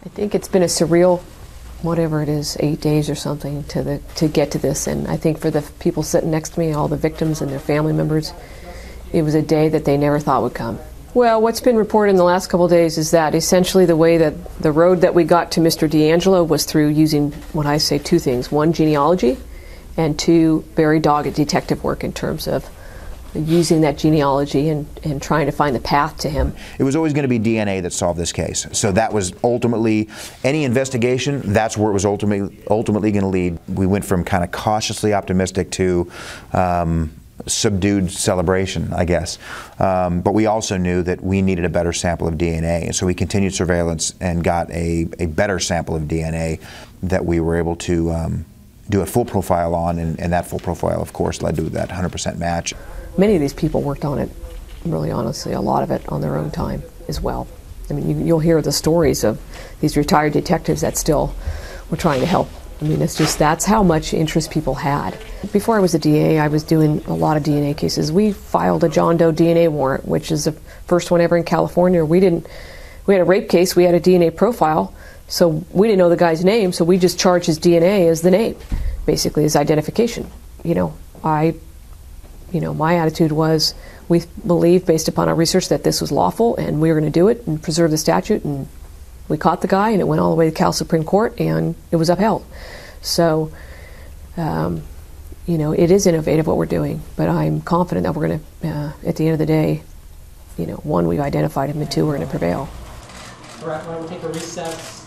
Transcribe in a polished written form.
I think it's been a surreal, whatever it is, 8 days or something to get to this. And I think for the people sitting next to me, all the victims and their family members, it was a day that they never thought would come. Well, what's been reported in the last couple of days is that essentially the way that the road that we got to Mr. D'Angelo was through using what I say two things. One, genealogy, and two, very dogged detective work in terms of using that genealogy and trying to find the path to him. It was always going to be DNA that solved this case. So that was ultimately, any investigation, that's where it was ultimately going to lead. We went from kind of cautiously optimistic to subdued celebration, I guess. But we also knew that we needed a better sample of DNA. And so we continued surveillance and got a better sample of DNA that we were able to do a full profile on, and that full profile, of course, led to that 100% match. Many of these people worked on it, really honestly, a lot of it on their own time as well. I mean, you'll hear the stories of these retired detectives that still were trying to help. I mean, it's just, that's how much interest people had. Before I was a DA, I was doing a lot of DNA cases. We filed a John Doe DNA warrant, which is the first one ever in California. We had a rape case, we had a DNA profile, so we didn't know the guy's name, so we just charged his DNA as the name, basically his identification. My attitude was, we believe, based upon our research, that this was lawful and we were going to do it and preserve the statute, and we caught the guy and it went all the way to Cal Supreme Court and it was upheld. So, it is innovative what we're doing, but I'm confident that we're going to, at the end of the day, one, we've identified him, and two, we're going to prevail. All right, why don't we take a recess?